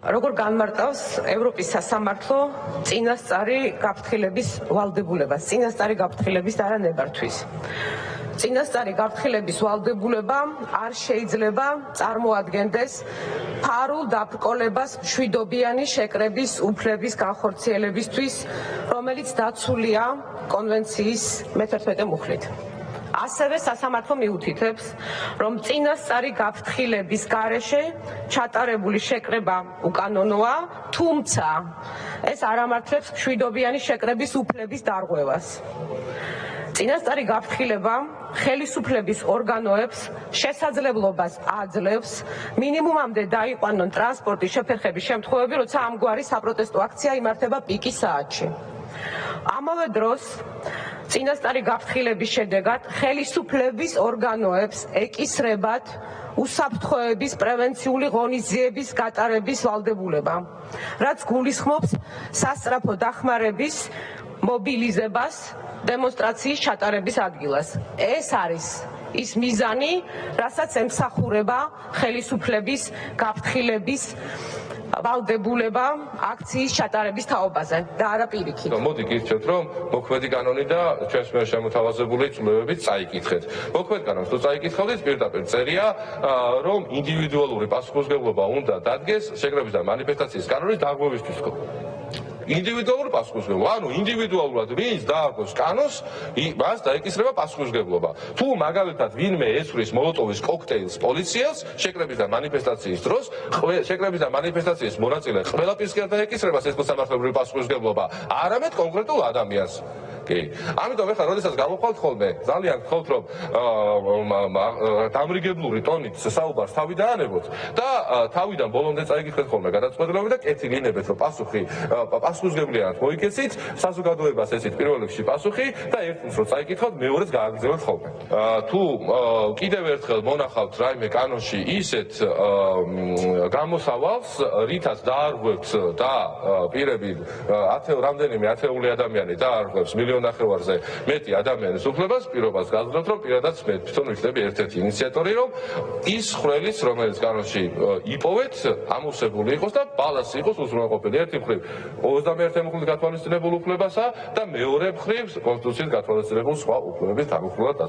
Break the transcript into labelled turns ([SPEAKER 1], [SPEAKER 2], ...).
[SPEAKER 1] როგორ განმარტავს ევროპის სასამართლო წინასწარი გაფრთხილების ვალდებულებას, წინასწარი გაფრთხილების და არა ნებართვის. წინასწარი გაფრთხილების ვალდებულება არ შეიძლება წარმოადგენდეს ფარულ დაბრკოლებას მშვიდობიანი შეკრების უფლების განხორციელებისთვის, რომელიც დაცულია კონვენციის მე-11 მუხლით. ასევე სასამართლო მიუთითებს, რომ წინასწარი გაფრთხილების გარეშე ჩატარებული შეკრება უკანონოა, თუმცა ეს არ ამართლებს მშვიდობიანი შეკრების უფლების დარღვევას. წინასწარი გაფრთხილება ხელისუფლების ორგანოებს შესაძლებლობას აძლევს მინიმუმამდე დაიყვანონ ტრანსპორტის შეფერხების შემთხვევები, როცა ამგვარი საპროტესტო აქცია იმართება პიკის საათში. ამავე დროს წინასწარი გაფრთხილების შედეგად ხელისუფლების ორგანოებს ეკისრებათ უსაფრთხოების პრევენციული ღონისძიების გატარების ვალდებულება, რაც გულისხმობს სასწრაფო დახმარების მობილიზებას დემონსტრაციის ჩატარების ადგილას. ეს არის ის მიზანი, რასაც ემსახურება ხელისუფლების გაფრთხილების ვალდებულება აქციის ჩატარების თაობაზე და არა პირიქით.
[SPEAKER 2] მოდი გირჩევთ, რომ მოქმედი კანონი და ჩვენს მიერ შემოთავაზებული ცვლილებებით წაიკითხეთ. მოქმედ კანონს თუ წაიკითხავთ, პირდაპირ წერია, რომ ინდივიდუალური პასუხისმგებლობა უნდა დადგეს შეკრების და მანიფესტაციის კანონის დარღვევისთვის. ინდივიდუალური პასუხისმგებლობა, ანუ ინდივიდუალურად ვინც დაარღვევს კანონს, მას დაეკისრება პასუხისმგებლობა. თუ მაგალითად ვინმე ესვრის მოლოტოვის კოქტეილს პოლიციელს შეკრების და მანიფესტაციის დროს, შეკრების და მანიფესტაციის მონაწილე ყველა პირისკენ დაეკისრება სასამართლობრივი პასუხისმგებლობა, არამედ კონკრეტულ ადამიანს. ამიტომ ეხლა როდესაც გამოხვალთ ხოლმე, ძალიან გთხოვთ, რომ დამრიგებლური ტონით საუბარს თავიდანებოთ და თავიდან ბოლომდე წაიკითხეთ ხოლმე გადაწყვეტილება და კეთილინებეთ, რომ პასუხისმგებლიანად მოიქეცით, საზოგადოებას ეცით პირველ რიგში პასუხი და ერთს რომ წაიკითხოთ, მეორეც გააგრძელებთ ხოლმე. თუ კიდევ ერთხელ მონახავთ რაიმე კანონში ისეთ გამოსავალს, რითაც დაარღვევთ და პირები რამდენიმე ათეული ადამიანი დაარღვევს ნახევარზე მეტი ადამიანის უფლებას, პირობას გაზრდოთ, რომ პირადაც მე თვითონ ვიქნები ერთ-ერთი ინიციატორი, რომ ის ხვრელიც, რომელიც კანონში იპოვეთ, ამოვსებული იყოს და ბალანსი იყოს უზრუნველყოფილი. ერთი მხრივ 21 მუხლით გათვალისწინებულ უფლებასა და მეორე მხრივ კონსტიტუციით გათვალისწინებულ სხვა უფლებების თანახმად.